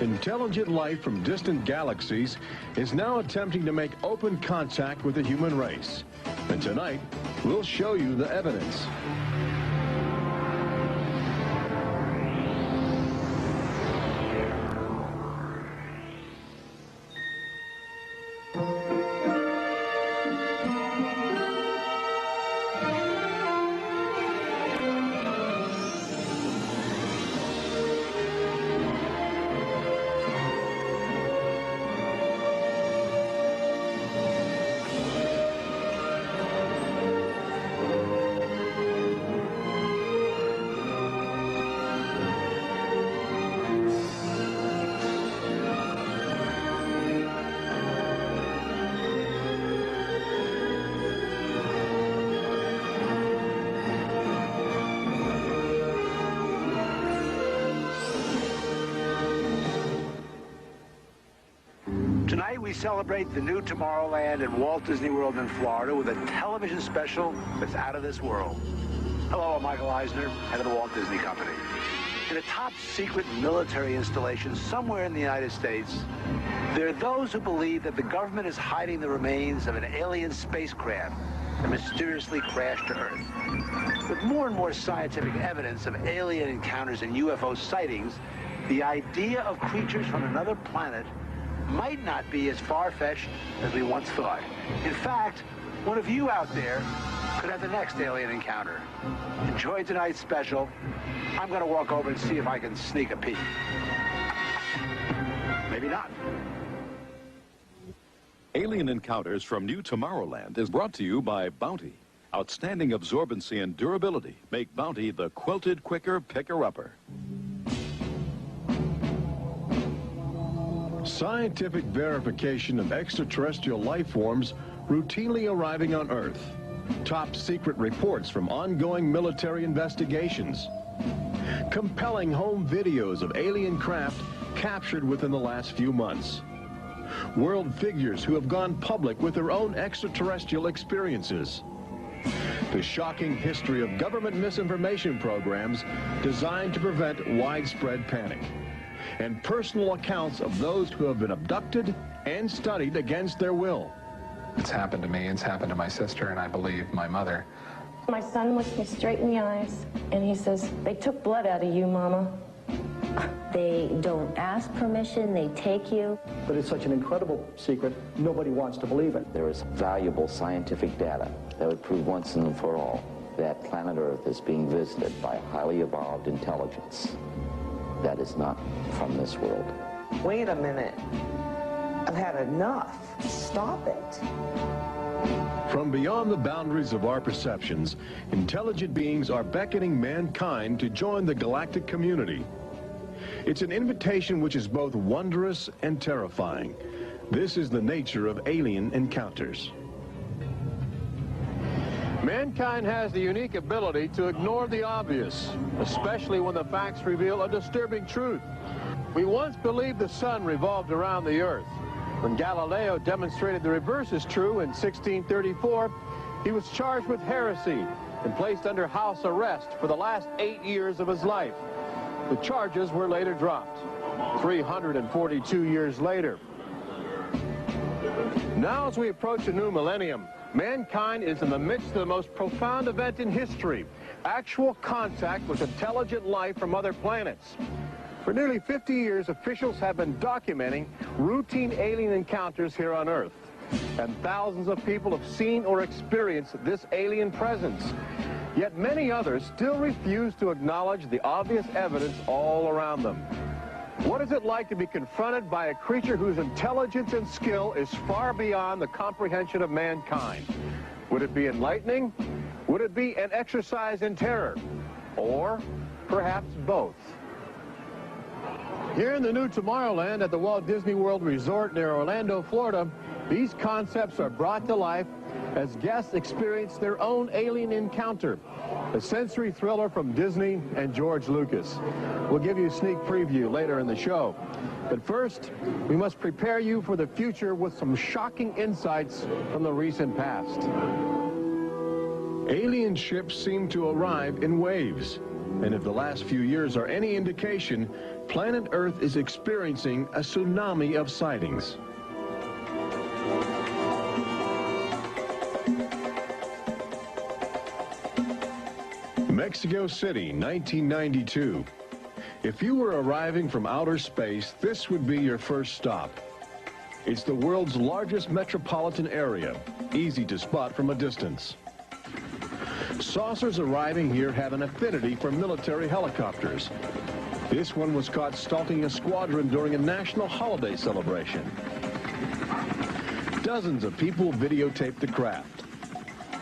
Intelligent life from distant galaxies is now attempting to make open contact with the human race. And tonight, we'll show you the evidence. Tonight we celebrate the new Tomorrowland at Walt Disney World in Florida with a television special that's out of this world. Hello, I'm Michael Eisner, head of the Walt Disney Company. In a top-secret military installation somewhere in the United States, there are those who believe that the government is hiding the remains of an alien spacecraft that mysteriously crashed to Earth. With more and more scientific evidence of alien encounters and UFO sightings, the idea of creatures from another planet might not be as far-fetched as we once thought. In fact, one of you out there could have the next alien encounter. Enjoy tonight's special. I'm going to walk over and see if I can sneak a peek. Maybe not. Alien Encounters from New Tomorrowland is brought to you by Bounty. Outstanding absorbency and durability make Bounty the quilted quicker picker-upper. Scientific verification of extraterrestrial life forms routinely arriving on Earth. Top secret reports from ongoing military investigations. Compelling home videos of alien craft captured within the last few months. World figures who have gone public with their own extraterrestrial experiences. The shocking history of government misinformation programs designed to prevent widespread panic. And personal accounts of those who have been abducted and studied against their will. It's happened to me, it's happened to my sister, and I believe my mother. My son looks me straight in the eyes, and he says, "They took blood out of you, Mama." They don't ask permission, they take you. But it's such an incredible secret, nobody wants to believe it. There is valuable scientific data that would prove once and for all that planet Earth is being visited by a highly evolved intelligence that is not from this world. Wait a minute. I've had enough. Stop it. From beyond the boundaries of our perceptions, intelligent beings are beckoning mankind to join the galactic community. It's an invitation which is both wondrous and terrifying. This is the nature of alien encounters. Mankind has the unique ability to ignore the obvious, especially when the facts reveal a disturbing truth. We once believed the sun revolved around the earth. When Galileo demonstrated the reverse is true in 1634, he was charged with heresy and placed under house arrest for the last 8 years of his life. The charges were later dropped, 342 years later. Now, as we approach a new millennium, mankind is in the midst of the most profound event in history, actual contact with intelligent life from other planets. For nearly 50 years, officials have been documenting routine alien encounters here on Earth. And thousands of people have seen or experienced this alien presence. Yet many others still refuse to acknowledge the obvious evidence all around them. What is it like to be confronted by a creature whose intelligence and skill is far beyond the comprehension of mankind? Would it be enlightening? Would it be an exercise in terror? Or perhaps both? Here in the new Tomorrowland at the Walt Disney World Resort near Orlando, Florida, these concepts are brought to life as guests experience their own alien encounter, a sensory thriller from Disney and George Lucas. We'll give you a sneak preview later in the show. But first, we must prepare you for the future with some shocking insights from the recent past. Alien ships seem to arrive in waves. And if the last few years are any indication, planet Earth is experiencing a tsunami of sightings. Mexico City, 1992. If you were arriving from outer space, this would be your first stop. It's the world's largest metropolitan area, easy to spot from a distance. Saucers arriving here have an affinity for military helicopters. This one was caught stalking a squadron during a national holiday celebration. Dozens of people videotaped the craft.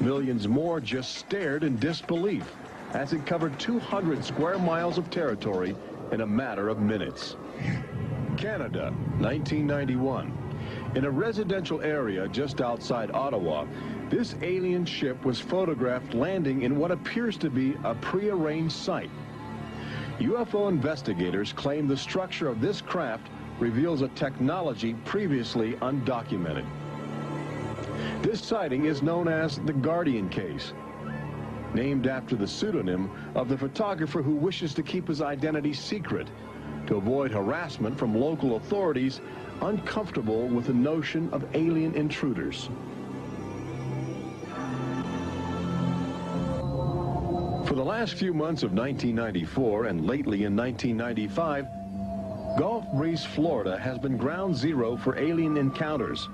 Millions more just stared in disbelief as it covered 200 square miles of territory in a matter of minutes. Canada, 1991. In a residential area just outside Ottawa, this alien ship was photographed landing in what appears to be a prearranged site. UFO investigators claim the structure of this craft reveals a technology previously undocumented. This sighting is known as the Guardian case, named after the pseudonym of the photographer who wishes to keep his identity secret to avoid harassment from local authorities uncomfortable with the notion of alien intruders. For the last few months of 1994 and lately in 1995, Gulf Breeze, Florida has been ground zero for alien encounters.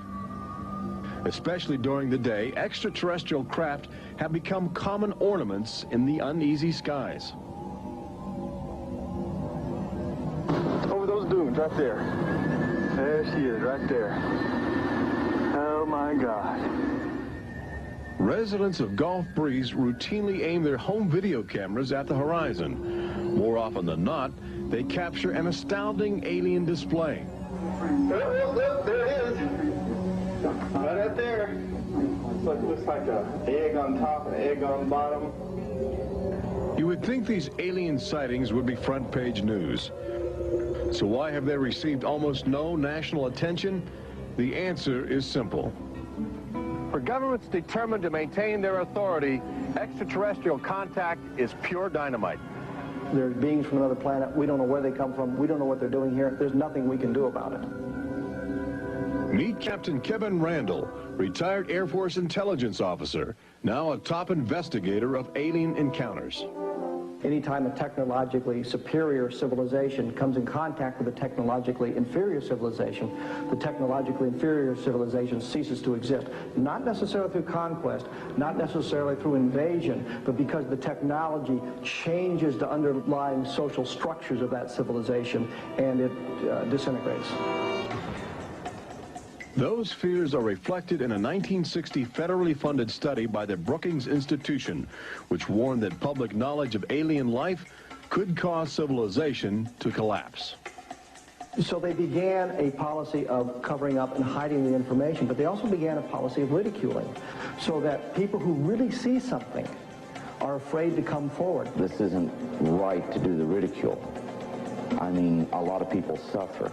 Especially during the day, extraterrestrial craft have become common ornaments in the uneasy skies. Over those dunes right there. There she is, right there. Oh my God. Residents of Gulf Breeze routinely aim their home video cameras at the horizon. More often than not, they capture an astounding alien display. Look, there it is. Right up there. Looks like an egg on top and an egg on bottom. You would think these alien sightings would be front page news. So why have they received almost no national attention? The answer is simple. For governments determined to maintain their authority, extraterrestrial contact is pure dynamite. There's beings from another planet. We don't know where they come from. We don't know what they're doing here. There's nothing we can do about it. Meet Captain Kevin Randall, retired Air Force intelligence officer, now a top investigator of alien encounters. Anytime a technologically superior civilization comes in contact with a technologically inferior civilization, the technologically inferior civilization ceases to exist. Not necessarily through conquest, not necessarily through invasion, but because the technology changes the underlying social structures of that civilization and it disintegrates. Those fears are reflected in a 1960 federally funded study by the Brookings Institution, which warned that public knowledge of alien life could cause civilization to collapse. So they began a policy of covering up and hiding the information, but they also began a policy of ridiculing, so that people who really see something are afraid to come forward. This isn't right to do the ridicule. I mean, a lot of people suffer.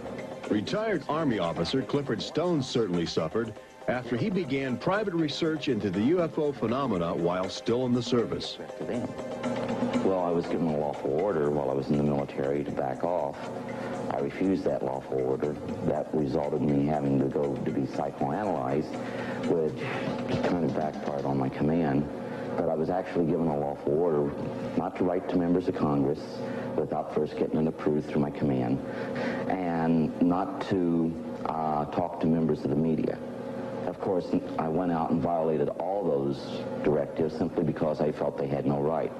Retired Army officer Clifford Stone certainly suffered after he began private research into the UFO phenomena while still in the service. Well, I was given a lawful order while I was in the military to back off. I refused that lawful order. That resulted in me having to go to be psychoanalyzed, which kind of backfired on my command. But I was actually given a lawful order not to write to members of Congress without first getting it approved through my command, and not to talk to members of the media. Of course, I went out and violated all those directives simply because I felt they had no right,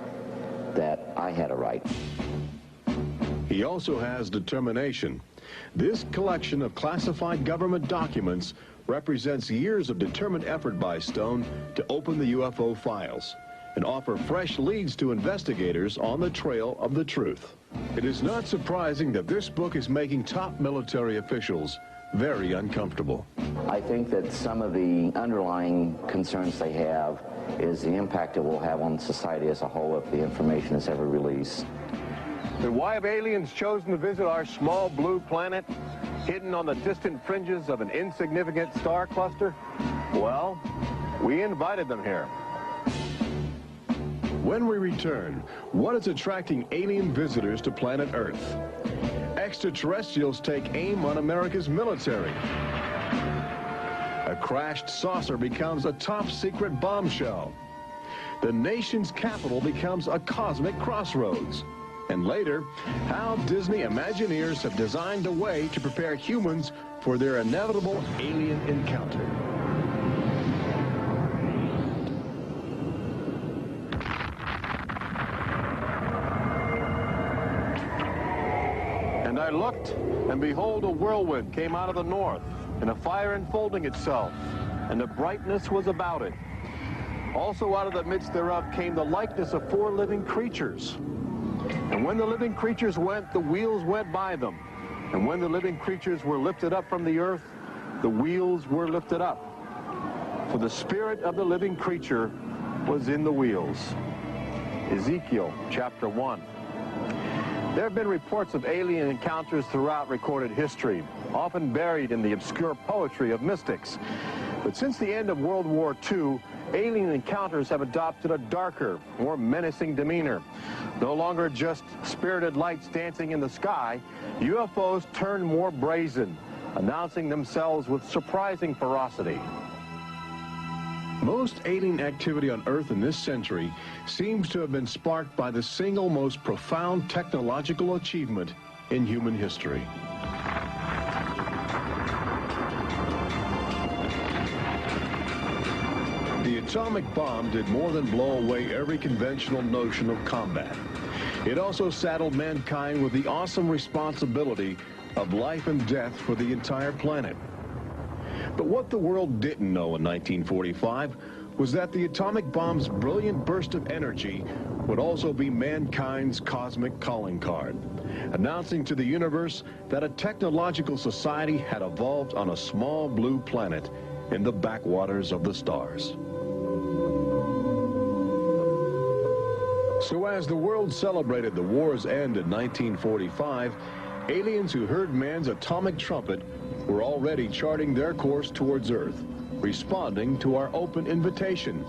that I had a right. He also has determination. This collection of classified government documents represents years of determined effort by Stone to open the UFO files and offer fresh leads to investigators on the trail of the truth. It is not surprising that this book is making top military officials very uncomfortable. I think that some of the underlying concerns they have is the impact it will have on society as a whole if the information is ever released. Then why have aliens chosen to visit our small blue planet, hidden on the distant fringes of an insignificant star cluster? Well, we invited them here. When we return, what is attracting alien visitors to planet Earth? Extraterrestrials take aim on America's military. A crashed saucer becomes a top-secret bombshell. The nation's capital becomes a cosmic crossroads. And later, how Disney Imagineers have designed a way to prepare humans for their inevitable alien encounter. And I looked, and behold, a whirlwind came out of the north, and a fire enfolding itself, and a brightness was about it. Also out of the midst thereof came the likeness of 4 living creatures. And when the living creatures went, the wheels went by them. And when the living creatures were lifted up from the earth, the wheels were lifted up. For the spirit of the living creature was in the wheels. Ezekiel chapter 1. There have been reports of alien encounters throughout recorded history, often buried in the obscure poetry of mystics. But since the end of World War II, alien encounters have adopted a darker, more menacing demeanor. No longer just spirited lights dancing in the sky, UFOs turn more brazen, announcing themselves with surprising ferocity. Most alien activity on Earth in this century seems to have been sparked by the single most profound technological achievement in human history. The atomic bomb did more than blow away every conventional notion of combat. It also saddled mankind with the awesome responsibility of life and death for the entire planet. But what the world didn't know in 1945 was that the atomic bomb's brilliant burst of energy would also be mankind's cosmic calling card, announcing to the universe that a technological society had evolved on a small blue planet in the backwaters of the stars. So as the world celebrated the war's end in 1945, aliens who heard man's atomic trumpet were already charting their course towards Earth, responding to our open invitation.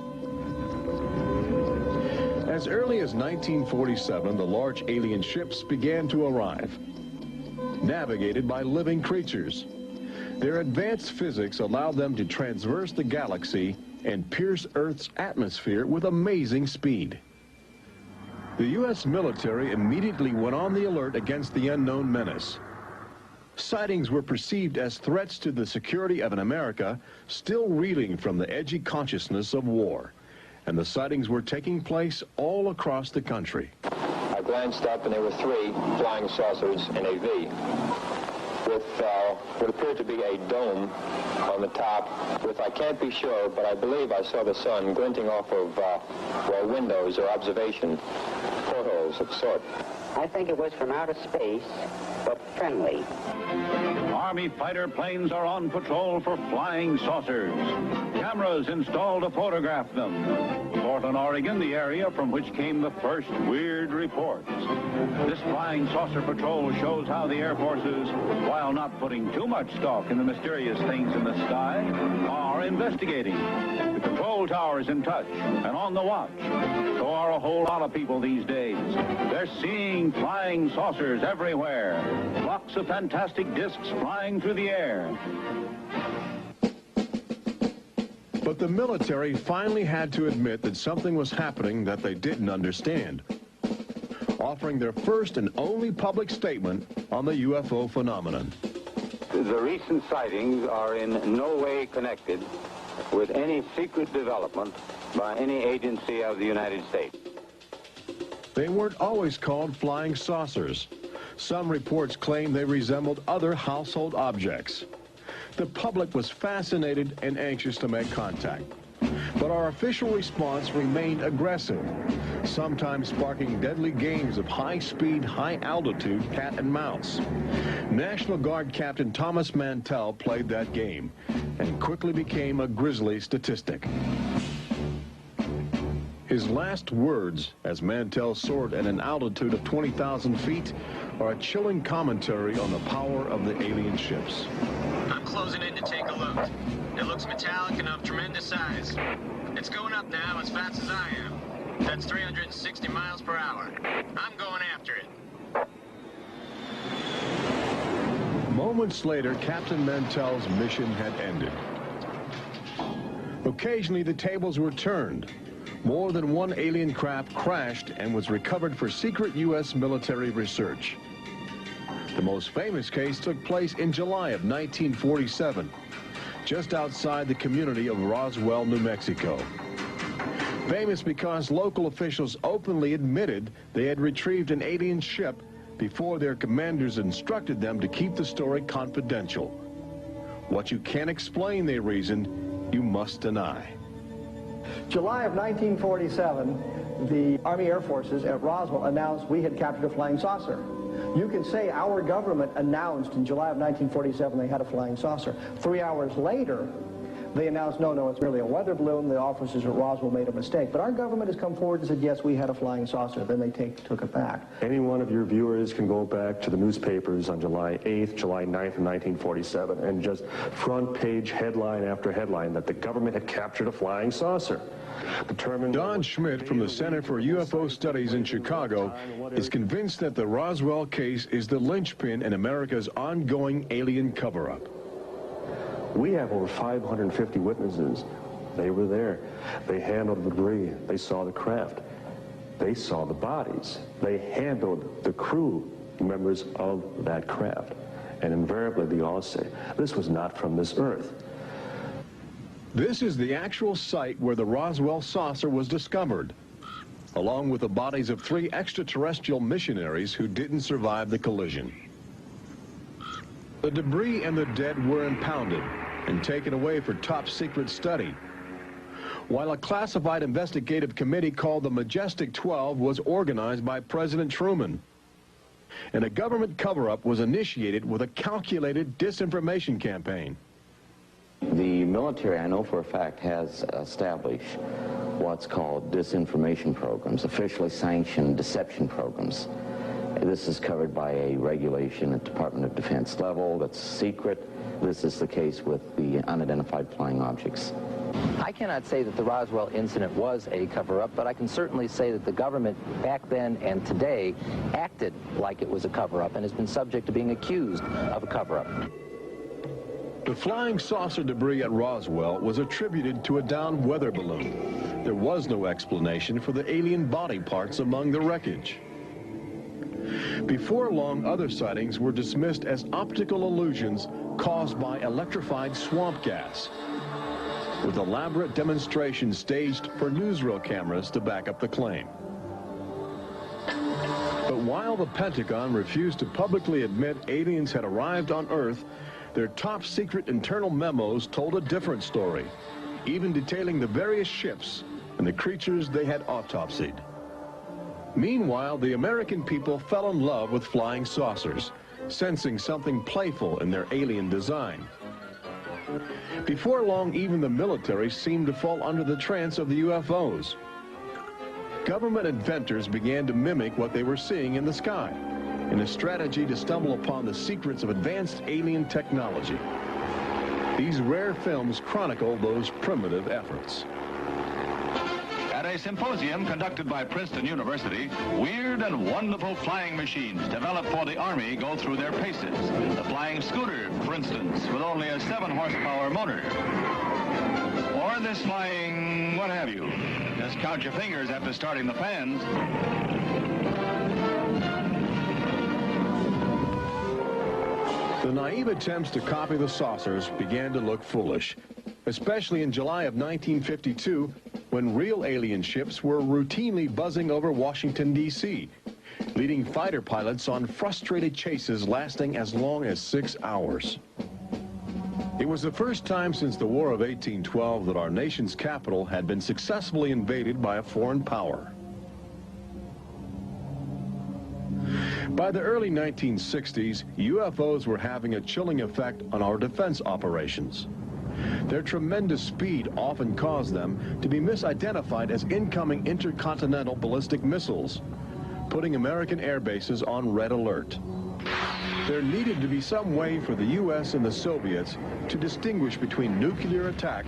As early as 1947, the large alien ships began to arrive, navigated by living creatures. Their advanced physics allowed them to traverse the galaxy and pierce Earth's atmosphere with amazing speed. The U.S. military immediately went on the alert against the unknown menace. Sightings were perceived as threats to the security of an America still reeling from the edgy consciousness of war. And the sightings were taking place all across the country. I glanced up and there were 3 flying saucers in a V with what appeared to be a dome on the top with, I can't be sure, but I believe I saw the sun glinting off of windows or observation portholes of sort. I think it was from outer space, but friendly. Army fighter planes are on patrol for flying saucers. Cameras installed to photograph them. Portland, Oregon, the area from which came the first weird reports. This flying saucer patrol shows how the Air Forces, while not putting too much stock in the mysterious things in the sky, are investigating. The control tower is in touch and on the watch. So are a whole lot of people these days. They're seeing flying saucers everywhere. Blocks of fantastic discs flying through the air. But the military finally had to admit that something was happening that they didn't understand, offering their first and only public statement on the UFO phenomenon. The recent sightings are in no way connected with any secret development by any agency of the United States. They weren't always called flying saucers. Some reports claim they resembled other household objects. The public was fascinated and anxious to make contact. But our official response remained aggressive, sometimes sparking deadly games of high-speed, high-altitude cat and mouse. National Guard Captain Thomas Mantell played that game and quickly became a grisly statistic. His last words, as Mantell soared at an altitude of 20,000 feet, are a chilling commentary on the power of the alien ships. I'm closing in to take a look. It looks metallic and of tremendous size. It's going up now as fast as I am. That's 360 miles per hour. I'm going after it. Moments later, Captain Mantell's mission had ended. Occasionally, the tables were turned. More than one alien craft crashed and was recovered for secret U.S. military research. The most famous case took place in July of 1947, just outside the community of Roswell, New Mexico. Famous because local officials openly admitted they had retrieved an alien ship before their commanders instructed them to keep the story confidential. What you can't explain, they reasoned, you must deny. July of 1947, the Army Air Forces at Roswell announced we had captured a flying saucer. You can say our government announced in July of 1947 they had a flying saucer. 3 hours later, they announced, no, it's merely a weather balloon. The officers at Roswell made a mistake. But our government has come forward and said, yes, we had a flying saucer. Then they took it back. Any one of your viewers can go back to the newspapers on July 8th, July 9th of 1947, and just front page headline after headline that the government had captured a flying saucer. Don Schmidt from the Center for UFO Studies in Chicago is convinced that the Roswell case is the linchpin in America's ongoing alien cover-up. We have over 550 witnesses. They were there. They handled the debris. They saw the craft. They saw the bodies. They handled the crew members of that craft. And invariably, they all say, this was not from this earth. This is the actual site where the Roswell saucer was discovered, along with the bodies of 3 extraterrestrial missionaries who didn't survive the collision. The debris and the dead were impounded and taken away for top-secret study, while a classified investigative committee called the Majestic 12 was organized by President Truman. And a government cover-up was initiated with a calculated disinformation campaign. The military, I know for a fact, has established what's called disinformation programs, officially sanctioned deception programs. This is covered by a regulation at Department of Defense level that's secret. This is the case with the unidentified flying objects. I cannot say that the Roswell incident was a cover-up, but I can certainly say that the government back then and today acted like it was a cover-up and has been subject to being accused of a cover-up. The flying saucer debris at Roswell was attributed to a downed weather balloon. There was no explanation for the alien body parts among the wreckage. Before long, other sightings were dismissed as optical illusions caused by electrified swamp gas, with elaborate demonstrations staged for newsreel cameras to back up the claim. But while the Pentagon refused to publicly admit aliens had arrived on Earth, their top-secret internal memos told a different story, even detailing the various ships and the creatures they had autopsied. Meanwhile, the American people fell in love with flying saucers, sensing something playful in their alien design. Before long, even the military seemed to fall under the trance of the UFOs. Government inventors began to mimic what they were seeing in the sky, in a strategy to stumble upon the secrets of advanced alien technology. These rare films chronicle those primitive efforts. At a symposium conducted by Princeton University, weird and wonderful flying machines developed for the Army go through their paces. The flying scooter, for instance, with only a 7-horsepower motor. Or this flying what have you. Just count your fingers after starting the fans. The naive attempts to copy the saucers began to look foolish, especially in July of 1952, when real alien ships were routinely buzzing over Washington, D.C., leading fighter pilots on frustrated chases lasting as long as 6 hours. It was the first time since the War of 1812 that our nation's capital had been successfully invaded by a foreign power. By the early 1960s, UFOs were having a chilling effect on our defense operations. Their tremendous speed often caused them to be misidentified as incoming intercontinental ballistic missiles, putting American air bases on red alert. There needed to be some way for the U.S. and the Soviets to distinguish between nuclear attack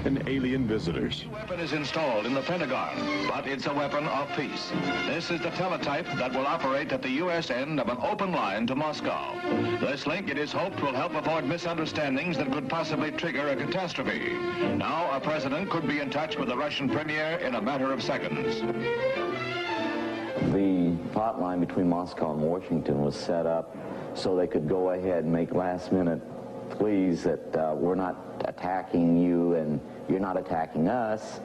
and alien visitors. The weapon is installed in the Pentagon, but it's a weapon of peace. This is the teletype that will operate at the U.S. end of an open line to Moscow. This link, it is hoped, will help avoid misunderstandings that could possibly trigger a catastrophe. Now, a president could be in touch with the Russian premier in a matter of seconds. The hotline between Moscow and Washington was set up so they could go ahead and make last-minute pleas that we're not attacking you and you're not attacking us.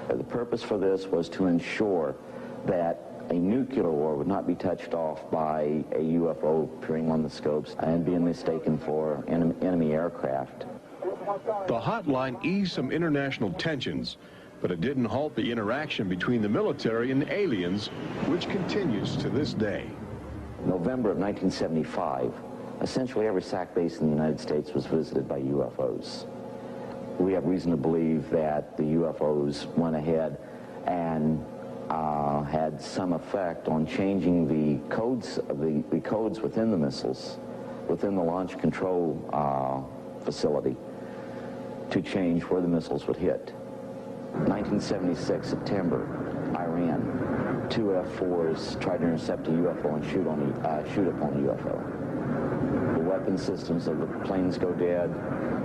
The purpose for this was to ensure that a nuclear war would not be touched off by a UFO appearing on the scopes and being mistaken for enemy aircraft. The hotline eased some international tensions, but it didn't halt the interaction between the military and the aliens, which continues to this day. November of 1975, essentially every SAC base in the United States was visited by UFOs. We have reason to believe that the UFOs went ahead and had some effect on changing the codes within the missiles, within the launch control facility, to change where the missiles would hit. 1976, September, Iran. 2 F-4s tried to intercept a UFO and shoot upon a UFO. The weapon systems of the planes go dead.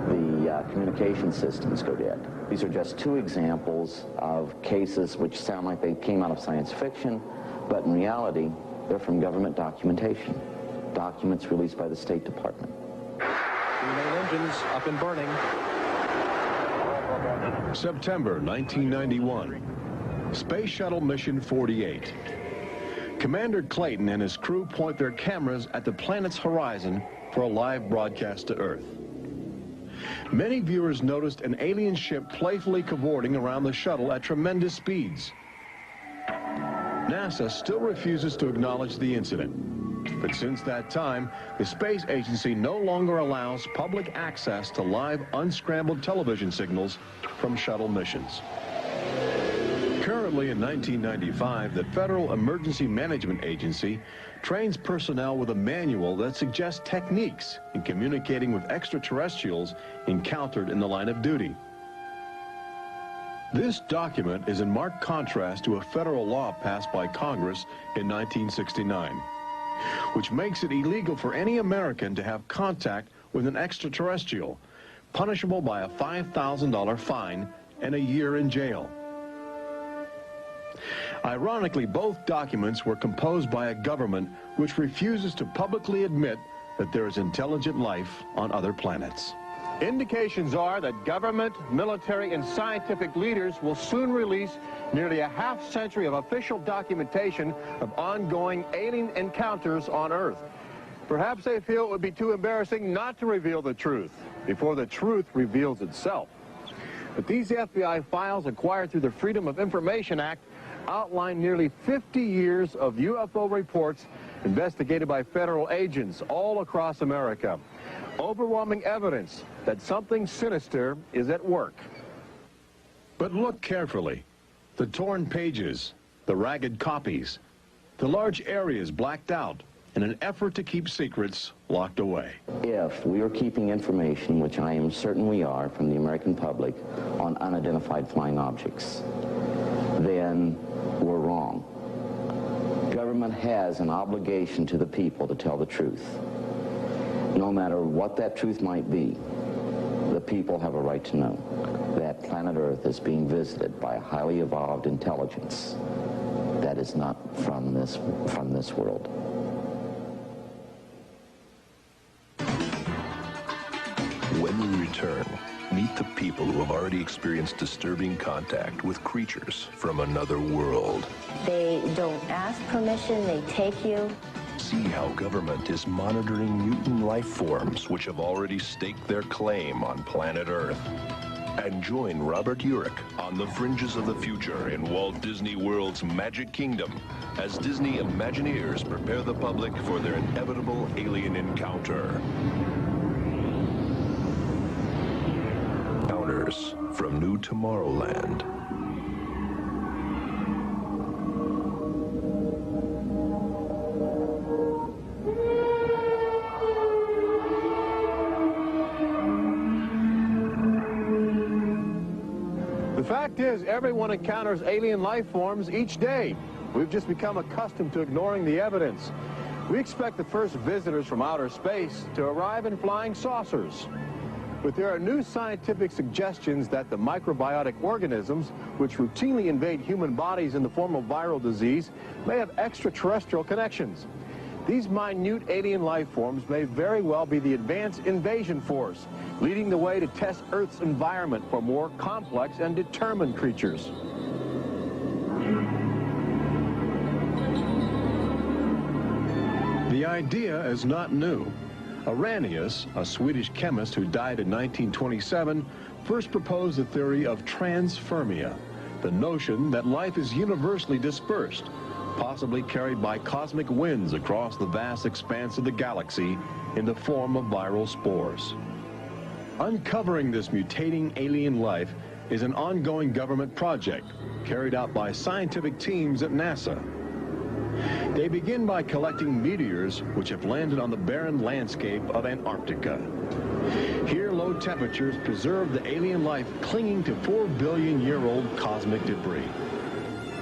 The communication systems go dead. These are just 2 examples of cases which sound like they came out of science fiction, but in reality, they're from government documentation. Documents released by the State Department. The main engines up and burning. September 1991. Space Shuttle Mission 48. Commander Clayton and his crew point their cameras at the planet's horizon for a live broadcast to Earth. Many viewers noticed an alien ship playfully cavorting around the shuttle at tremendous speeds. NASA still refuses to acknowledge the incident. But since that time, the space agency no longer allows public access to live unscrambled television signals from shuttle missions. Currently in 1995, the Federal Emergency Management Agency trains personnel with a manual that suggests techniques in communicating with extraterrestrials encountered in the line of duty. This document is in marked contrast to a federal law passed by Congress in 1969, which makes it illegal for any American to have contact with an extraterrestrial, punishable by a $5,000 fine and a year in jail. Ironically, both documents were composed by a government which refuses to publicly admit that there is intelligent life on other planets. Indications are that government, military, and scientific leaders will soon release nearly a half-century of official documentation of ongoing alien encounters on Earth. Perhaps they feel it would be too embarrassing not to reveal the truth before the truth reveals itself. But these FBI files acquired through the Freedom of Information Act outline nearly 50 years of UFO reports investigated by federal agents all across America. Overwhelming evidence that something sinister is at work. But look carefully. The torn pages, the ragged copies, the large areas blacked out in an effort to keep secrets locked away. If we are keeping information, which I am certain we are, from the American public on unidentified flying objects, then we're wrong. Government has an obligation to the people to tell the truth. No matter what that truth might be, the people have a right to know that planet Earth is being visited by a highly evolved intelligence that is not from this world. When we return, meet the people who have already experienced disturbing contact with creatures from another world. They don't ask permission, they take you. See how government is monitoring mutant life forms which have already staked their claim on planet Earth. And join Robert Urich on the fringes of the future in Walt Disney World's Magic Kingdom as Disney Imagineers prepare the public for their inevitable alien encounter. Encounters from New Tomorrowland. The fact is, everyone encounters alien life forms each day. We've just become accustomed to ignoring the evidence. We expect the first visitors from outer space to arrive in flying saucers. But there are new scientific suggestions that the microbiotic organisms, which routinely invade human bodies in the form of viral disease, may have extraterrestrial connections. These minute alien life forms may very well be the advanced invasion force, leading the way to test Earth's environment for more complex and determined creatures. The idea is not new. Arrhenius, a Swedish chemist who died in 1927, first proposed the theory of transfermia, the notion that life is universally dispersed, possibly carried by cosmic winds across the vast expanse of the galaxy in the form of viral spores. Uncovering this mutating alien life is an ongoing government project carried out by scientific teams at NASA. They begin by collecting meteors which have landed on the barren landscape of Antarctica. Here, low temperatures preserve the alien life clinging to 4-billion-year-old cosmic debris.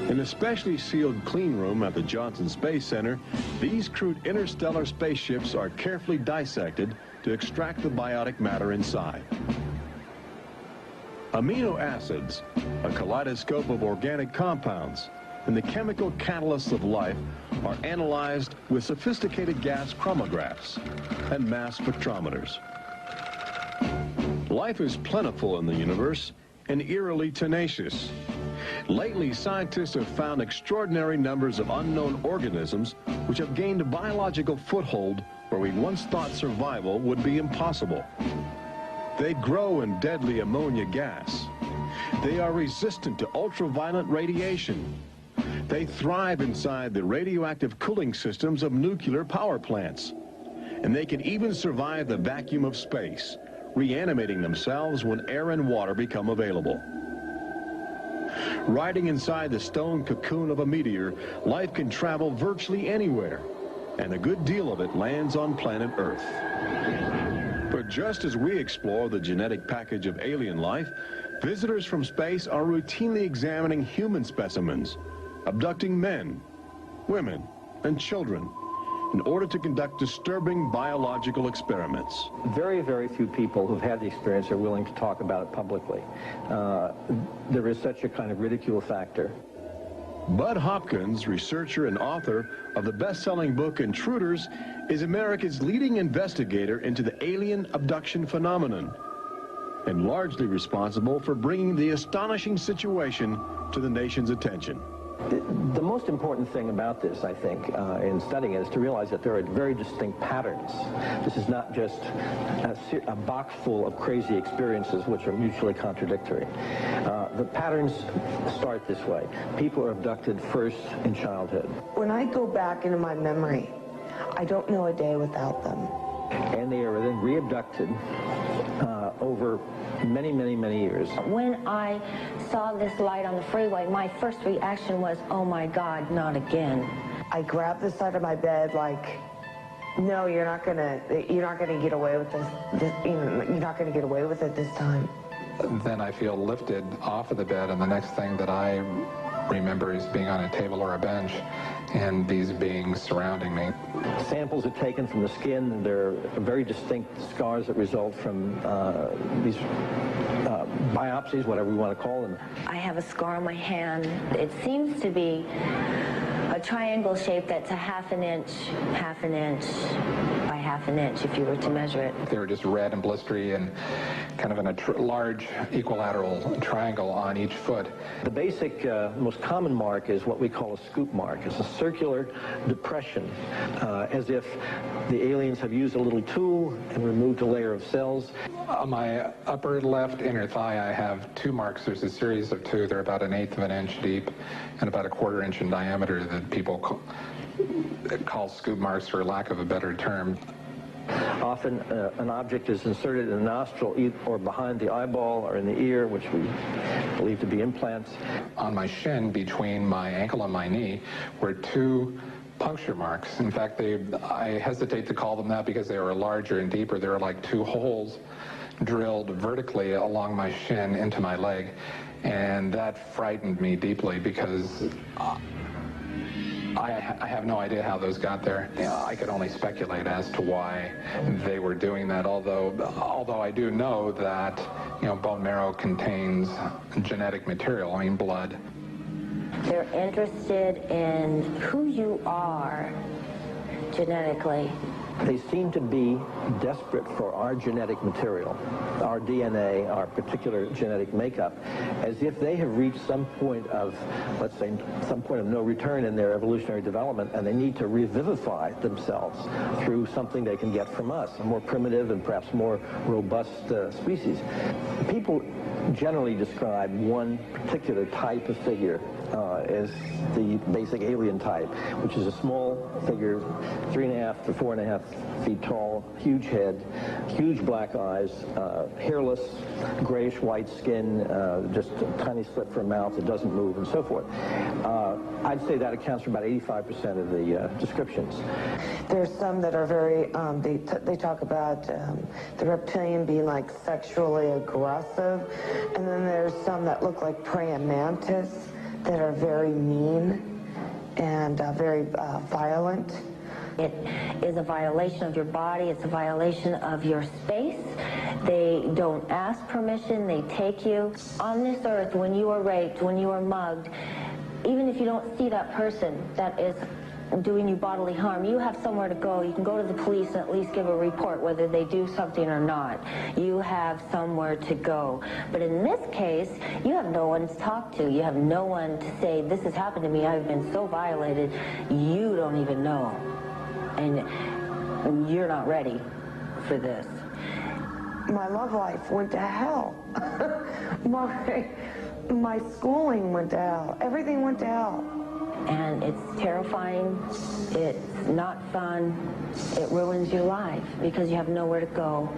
In a specially sealed clean room at the Johnson Space Center, these crude interstellar spaceships are carefully dissected to extract the biotic matter inside. Amino acids, a kaleidoscope of organic compounds, and the chemical catalysts of life are analyzed with sophisticated gas chromographs and mass spectrometers. Life is plentiful in the universe and eerily tenacious. Lately, scientists have found extraordinary numbers of unknown organisms which have gained a biological foothold where we once thought survival would be impossible. They grow in deadly ammonia gas. They are resistant to ultraviolet radiation. They thrive inside the radioactive cooling systems of nuclear power plants. And they can even survive the vacuum of space, reanimating themselves when air and water become available. Riding inside the stone cocoon of a meteor, life can travel virtually anywhere, and a good deal of it lands on planet Earth. But just as we explore the genetic package of alien life, visitors from space are routinely examining human specimens, abducting men, women, and children in order to conduct disturbing biological experiments. Very, very few people who've had the experience are willing to talk about it publicly. There is such a kind of ridicule factor. Bud Hopkins, researcher and author of the best-selling book Intruders, is America's leading investigator into the alien abduction phenomenon, and largely responsible for bringing the astonishing situation to the nation's attention. The most important thing about this, I think, in studying it, is to realize that there are very distinct patterns. This is not just a box full of crazy experiences which are mutually contradictory. The patterns start this way. People are abducted first in childhood. When I go back into my memory, I don't know a day without them. And they are then re-abducted over many, many, many years. When I saw this light on the freeway, my first reaction was, oh my God, not again. I grabbed the side of my bed like, no, you're not gonna get away with this. You're not gonna get away with it this time. Then I feel lifted off of the bed, and the next thing that I remember is being on a table or a bench and these beings surrounding me. Samples are taken from the skin. There are very distinct scars that result from these biopsies, whatever we want to call them. I have a scar on my hand. It seems to be a triangle shape that's a half an inch by half an inch if you were to measure it. They were just red and blistery and kind of in a large equilateral triangle on each foot. The basic, most common mark is what we call a scoop mark. It's a circular depression, as if the aliens have used a little tool and removed a layer of cells. On my upper left inner thigh, I have two marks. There's a series of two. They're about 1/8 of an inch deep and about 1/4 inch in diameter that people call scoop marks, for lack of a better term. Often an object is inserted in the nostril or behind the eyeball or in the ear, which we believe to be implants. On my shin, between my ankle and my knee, were two puncture marks. In fact, I hesitate to call them that because they were larger and deeper. They were like 2 holes drilled vertically along my shin into my leg. And that frightened me deeply because I have no idea how those got there. I could only speculate as to why they were doing that, although I do know that, bone marrow contains genetic material, blood. They're interested in who you are genetically. They seem to be desperate for our genetic material, our DNA, our particular genetic makeup, as if they have reached some point of, let's say, some point of no return in their evolutionary development, and they need to revivify themselves through something they can get from us, a more primitive and perhaps more robust species. People generally describe one particular type of figure as the basic alien type, which is a small figure, 3.5 to 4.5 feet tall, huge head, huge black eyes, hairless, grayish-white skin, just a tiny slit for a mouth that doesn't move, and so forth. I'd say that accounts for about 85% of the descriptions. There's some that are very, they talk about the reptilian being like sexually aggressive, and then there's some that look like praying mantis that are very mean and very violent. It is a violation of your body. It's a violation of your space. They don't ask permission. They take you. On this earth, when you are raped, when you are mugged, even if you don't see that person that is doing you bodily harm, you have somewhere to go. You can go to the police and at least give a report whether they do something or not. You have somewhere to go. But in this case, you have no one to talk to. You have no one to say, this has happened to me. I've been so violated. You don't even know. And you're not ready for this. My love life went to hell. My schooling went to hell. Everything went to hell. And it's terrifying, it's not fun, it ruins your life because you have nowhere to go.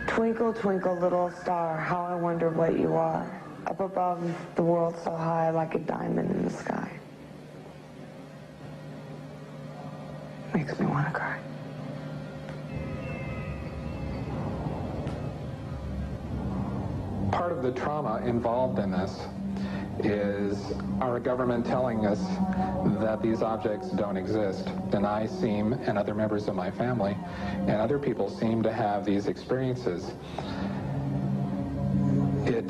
Twinkle, twinkle, little star, how I wonder what you are. Up above the world so high like a diamond in the sky. Makes me want to cry. Part of the trauma involved in this is our government telling us that these objects don't exist. And I seem, and other members of my family, and other people seem to have these experiences. It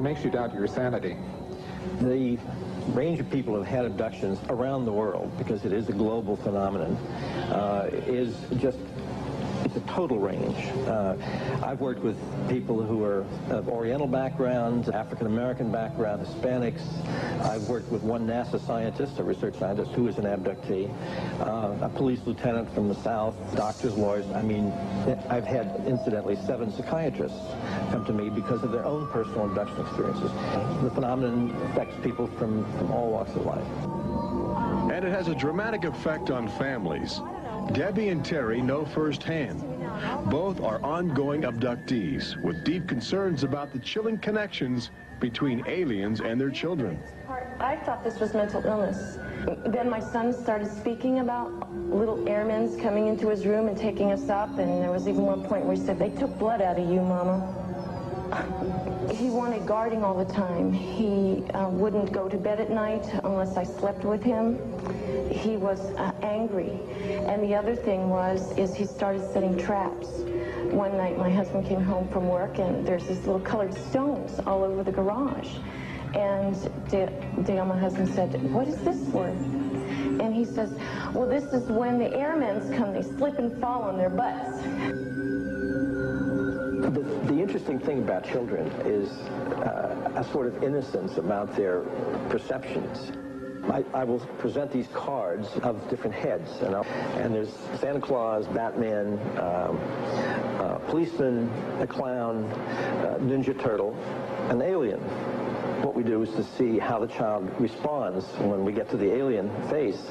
makes you doubt your sanity. The range of people who have had abductions around the world, because it is a global phenomenon, is just, it's a total range. I've worked with people who are of Oriental backgrounds, African-American background, Hispanics. I've worked with one NASA scientist, a research scientist, who is an abductee, a police lieutenant from the South, doctors, lawyers. I mean, I've had, incidentally, 7 psychiatrists come to me because of their own personal abduction experiences. The phenomenon affects people from all walks of life. And it has a dramatic effect on families. Debbie and Terry know firsthand. Both are ongoing abductees with deep concerns about the chilling connections between aliens and their children. I thought this was mental illness. Then my son started speaking about little airmen coming into his room and taking us up, and there was even one point where he said, "They took blood out of you, Mama." He wanted guarding all the time. He wouldn't go to bed at night unless I slept with him. He was angry. And the other thing is he started setting traps. One night my husband came home from work and there's these little colored stones all over the garage. And Dale, my husband, said, "What is this for?" And he says, "Well, this is when the airmen come, they slip and fall on their butts." The interesting thing about children is a sort of innocence about their perceptions. I will present these cards of different heads, and there's Santa Claus, Batman, policeman, a clown, Ninja Turtle, an alien. what we do is to see how the child responds when we get to the alien face.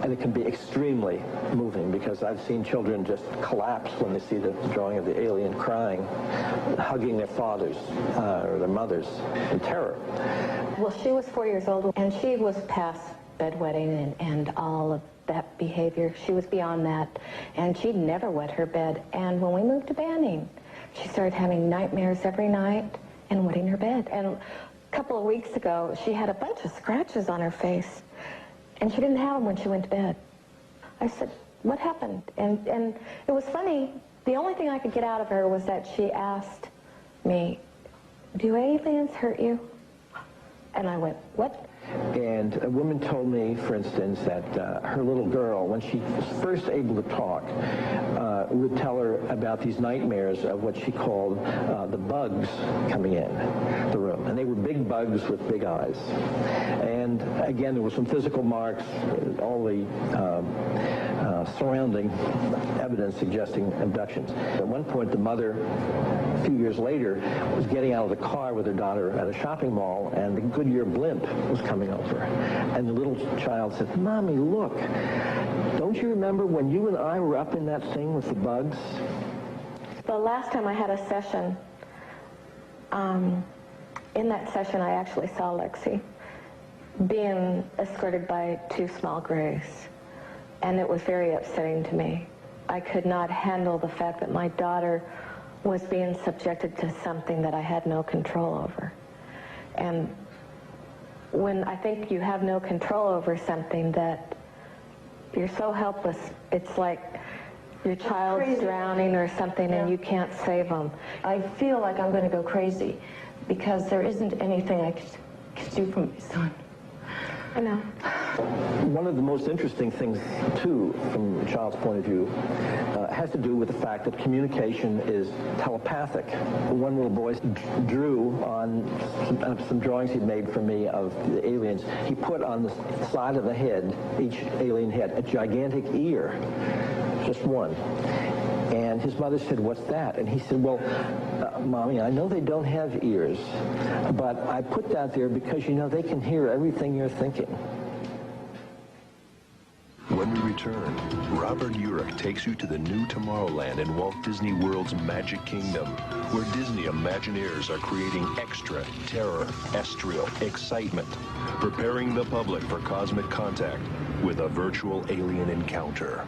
And it can be extremely moving, because I've seen children just collapse when they see the drawing of the alien crying, hugging their fathers or their mothers in terror. Well, she was 4 years old, and she was past bedwetting and all of that behavior. She was beyond that, and she'd never wet her bed. And when we moved to Banning, she started having nightmares every night and wetting her bed. And a couple of weeks ago, she had a bunch of scratches on her face, and she didn't have them when she went to bed. I said, what happened? And it was funny. The only thing I could get out of her was that she asked me, do aliens hurt you? And I went, what? And a woman told me, for instance, that her little girl, when she was first able to talk, would tell her about these nightmares of what she called the bugs coming in the room. And they were big bugs with big eyes. And again, there were some physical marks, all the surrounding evidence suggesting abductions. At one point, the mother, a few years later, was getting out of the car with her daughter at a shopping mall, and the Goodyear blimp was coming over. And the little child said, Mommy, look, don't you remember when you and I were up in that thing with the bugs? The last time I had a session, in that session I actually saw Lexi being escorted by two small grays. And it was very upsetting to me. I could not handle the fact that my daughter was being subjected to something that I had no control over. And when I think you have no control over something, that you're so helpless, it's like your child's drowning or something, and you can't save them. I feel like I'm going to go crazy because there isn't anything I could do for my son. I know. One of the most interesting things, too, from a child's point of view, has to do with the fact that communication is telepathic. One little boy drew on some drawings he'd made for me of the aliens. He put on the side of the head, each alien head, a gigantic ear, just one. And his mother said, what's that? And he said, well, Mommy, I know they don't have ears, but I put that there because, you know, they can hear everything you're thinking. When we return, Robert Urich takes you to the new Tomorrowland in Walt Disney World's Magic Kingdom, where Disney Imagineers are creating extra terrestrial excitement, preparing the public for cosmic contact with a virtual alien encounter.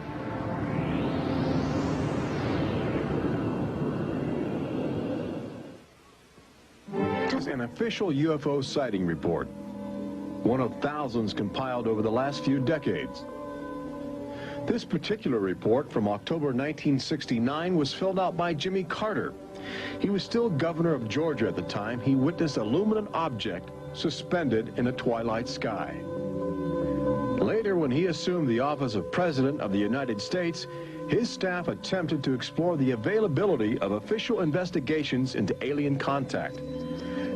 An official UFO sighting report, one of thousands compiled over the last few decades. This particular report from October 1969 was filled out by Jimmy Carter. He was still governor of Georgia at the time. He witnessed a luminous object suspended in a twilight sky. Later, when he assumed the office of President of the United States, his staff attempted to explore the availability of official investigations into alien contact.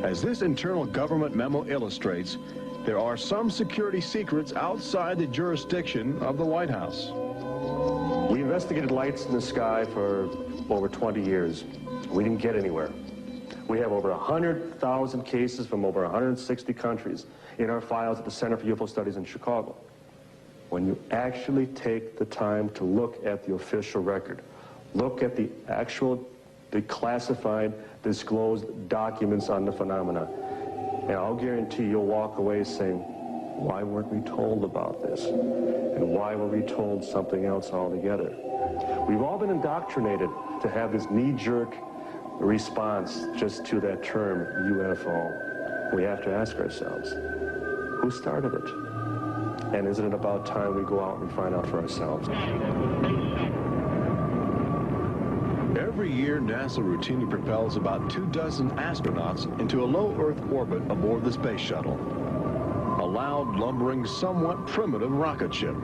As this internal government memo illustrates, there are some security secrets outside the jurisdiction of the White House. We investigated lights in the sky for over 20 years. We didn't get anywhere. We have over 100,000 cases from over 160 countries in our files at the Center for UFO Studies in Chicago. When you actually take the time to look at the official record, look at the classified, disclosed documents on the phenomena, and I'll guarantee you'll walk away saying, why weren't we told about this? And why were we told something else altogether? We've all been indoctrinated to have this knee-jerk response just to that term, UFO. We have to ask ourselves, who started it? And isn't it about time we go out and find out for ourselves? Every year, NASA routinely propels about 24 astronauts into a low Earth orbit aboard the space shuttle, a loud, lumbering, somewhat primitive rocket ship.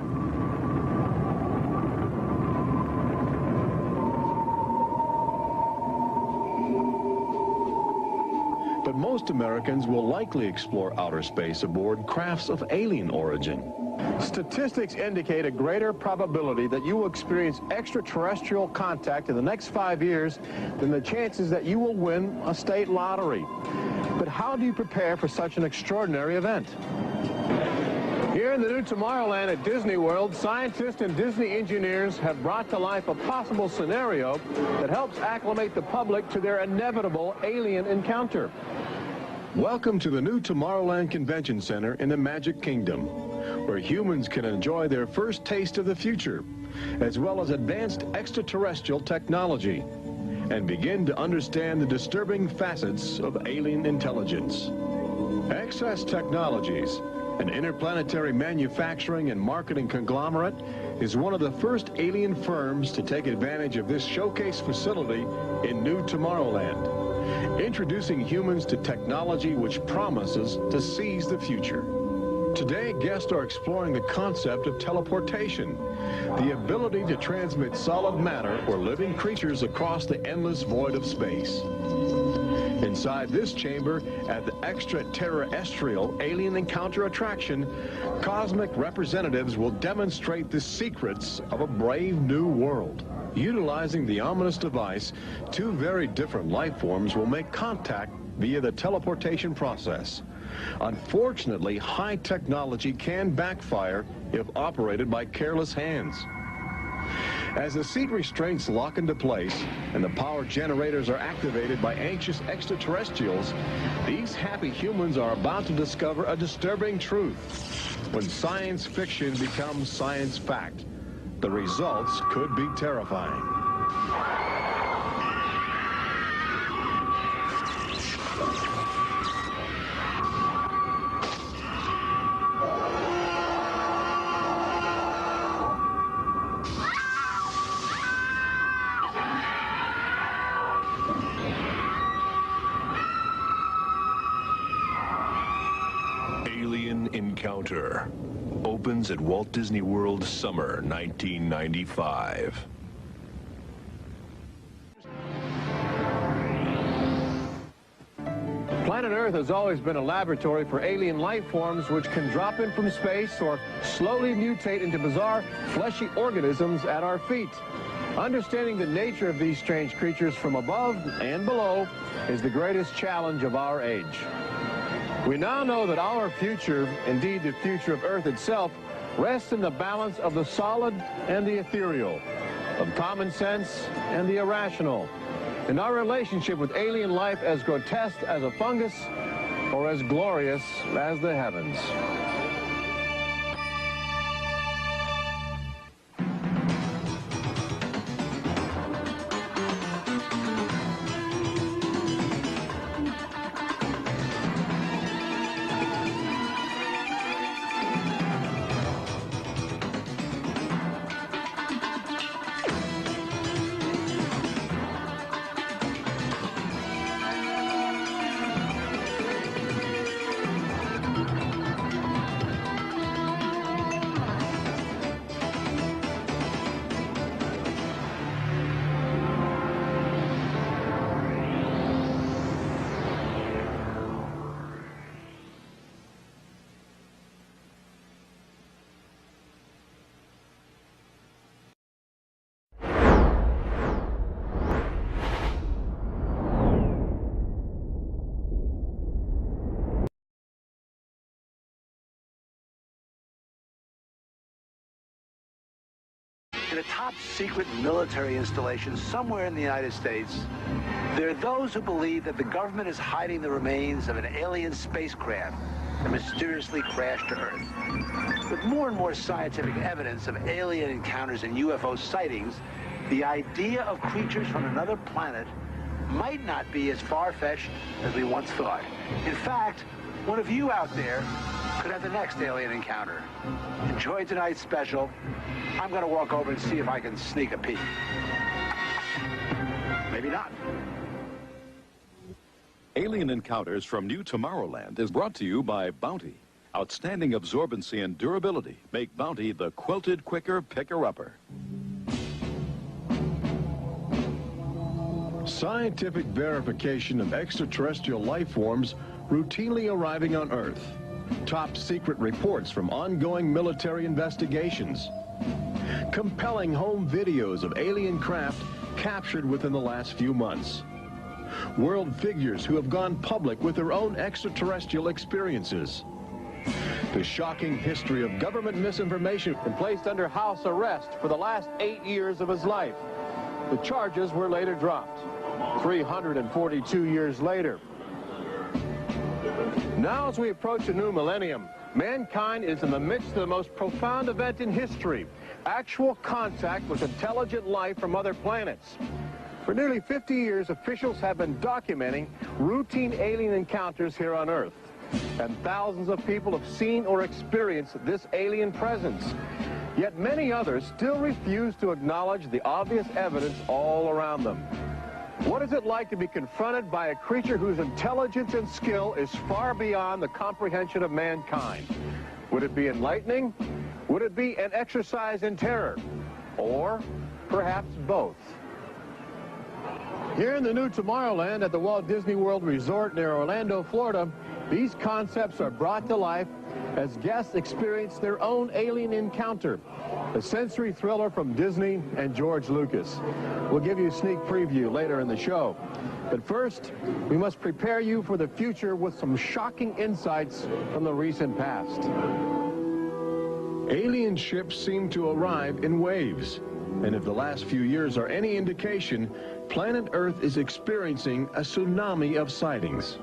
But most Americans will likely explore outer space aboard crafts of alien origin. Statistics indicate a greater probability that you will experience extraterrestrial contact in the next 5 years than the chances that you will win a state lottery. But how do you prepare for such an extraordinary event? Here in the new Tomorrowland at Disney World, scientists and Disney engineers have brought to life a possible scenario that helps acclimate the public to their inevitable alien encounter. Welcome to the new Tomorrowland Convention Center in the Magic Kingdom, where humans can enjoy their first taste of the future, as well as advanced extraterrestrial technology, and begin to understand the disturbing facets of alien intelligence. Access Technologies, an interplanetary manufacturing and marketing conglomerate, is one of the first alien firms to take advantage of this showcase facility in new Tomorrowland, introducing humans to technology which promises to seize the future. Today, guests are exploring the concept of teleportation, the ability to transmit solid matter or living creatures across the endless void of space. Inside this chamber, at the extraterrestrial alien encounter attraction, cosmic representatives will demonstrate the secrets of a brave new world. Utilizing the ominous device, two very different life forms will make contact via the teleportation process. Unfortunately, high technology can backfire if operated by careless hands. As the seat restraints lock into place and the power generators are activated by anxious extraterrestrials, these happy humans are about to discover a disturbing truth. When science fiction becomes science fact, the results could be terrifying. Encounter opens at Walt Disney World summer 1995. Planet Earth has always been a laboratory for alien life forms which can drop in from space or slowly mutate into bizarre fleshy organisms at our feet. Understanding the nature of these strange creatures from above and below is the greatest challenge of our age. We now know that our future, indeed the future of Earth itself, rests in the balance of the solid and the ethereal, of common sense and the irrational, in our relationship with alien life as grotesque as a fungus or as glorious as the heavens. In a top-secret military installation somewhere in the United States, there are those who believe that the government is hiding the remains of an alien spacecraft that mysteriously crashed to Earth. With more and more scientific evidence of alien encounters and UFO sightings, the idea of creatures from another planet might not be as far-fetched as we once thought. In fact, one of you out there could have the next alien encounter. Enjoy tonight's special. I'm going to walk over and see if I can sneak a peek. Maybe not. Alien Encounters from New Tomorrowland is brought to you by Bounty. Outstanding absorbency and durability make Bounty the quilted quicker picker-upper. Scientific verification of extraterrestrial life forms routinely arriving on Earth. top secret reports from ongoing military investigations, compelling home videos of alien craft captured within the last few months, world figures who have gone public with their own extraterrestrial experiences, the shocking history of government misinformation, and placed under house arrest for the last 8 years of his life. The charges were later dropped 342 years later. Now, as we approach a new millennium, mankind is in the midst of the most profound event in history, actual contact with intelligent life from other planets. For nearly 50 years, officials have been documenting routine alien encounters here on Earth. And thousands of people have seen or experienced this alien presence. Yet many others still refuse to acknowledge the obvious evidence all around them. What is it like to be confronted by a creature whose intelligence and skill is far beyond the comprehension of mankind? Would it be enlightening? Would it be an exercise in terror? Or perhaps both? Here in the new Tomorrowland at the Walt Disney World Resort near Orlando, Florida, these concepts are brought to life as guests experience their own alien encounter, a sensory thriller from Disney and George Lucas. We'll give you a sneak preview later in the show. But first, we must prepare you for the future with some shocking insights from the recent past. Alien ships seem to arrive in waves. And if the last few years are any indication, planet Earth is experiencing a tsunami of sightings.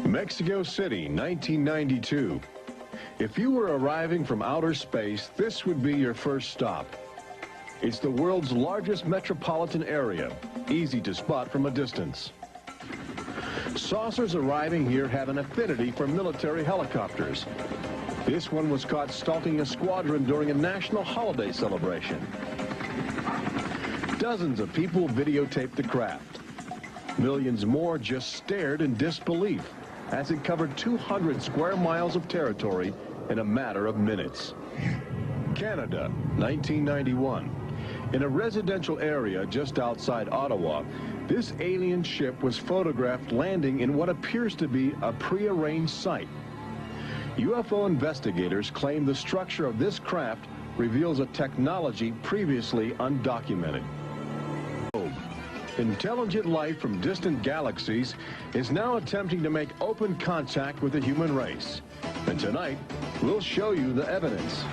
Mexico City, 1992. If you were arriving from outer space, this would be your first stop. It's the world's largest metropolitan area, easy to spot from a distance. Saucers arriving here have an affinity for military helicopters. This one was caught stalking a squadron during a national holiday celebration. Dozens of people videotaped the craft. Millions more just stared in disbelief as it covered 200 square miles of territory in a matter of minutes. Canada, 1991. In a residential area just outside Ottawa, this alien ship was photographed landing in what appears to be a prearranged site. UFO investigators claim the structure of this craft reveals a technology previously undocumented. Intelligent life from distant galaxies is now attempting to make open contact with the human race. And tonight, we'll show you the evidence.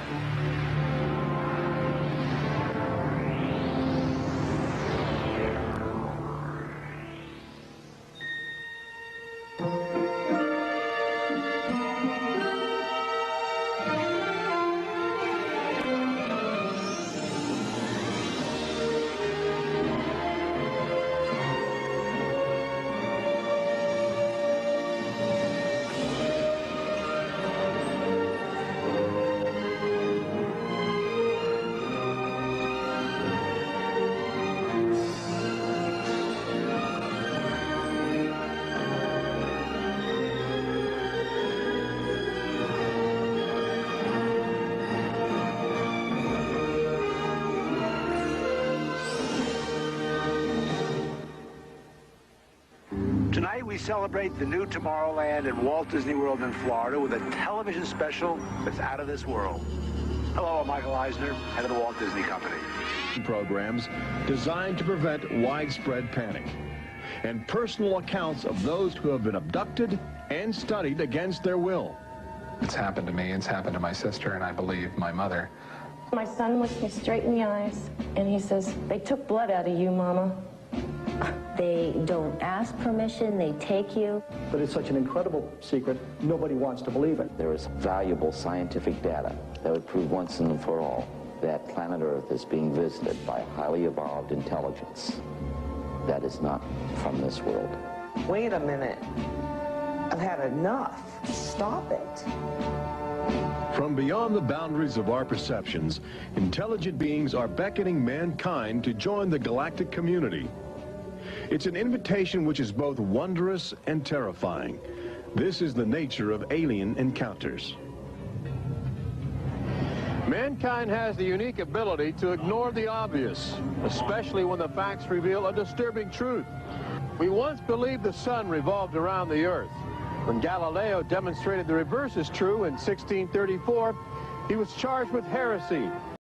Tonight we celebrate the new Tomorrowland at Walt Disney World in Florida with a television special that's out of this world. Hello, I'm Michael Eisner, head of the Walt Disney Company. Programs designed to prevent widespread panic and personal accounts of those who have been abducted and studied against their will. It's happened to me, it's happened to my sister, and I believe my mother. My son looks me straight in the eyes, and he says, "They took blood out of you, Mama." They don't ask permission, they take you. But it's such an incredible secret, nobody wants to believe it. There is valuable scientific data that would prove once and for all that planet Earth is being visited by a highly evolved intelligence that is not from this world. Wait a minute. I've had enough. Stop it. From beyond the boundaries of our perceptions, intelligent beings are beckoning mankind to join the galactic community. It's an invitation which is both wondrous and terrifying. This is the nature of alien encounters. Mankind has the unique ability to ignore the obvious, especially when the facts reveal a disturbing truth. We once believed the sun revolved around the earth. When Galileo demonstrated the reverse is true in 1634, he was charged with heresy.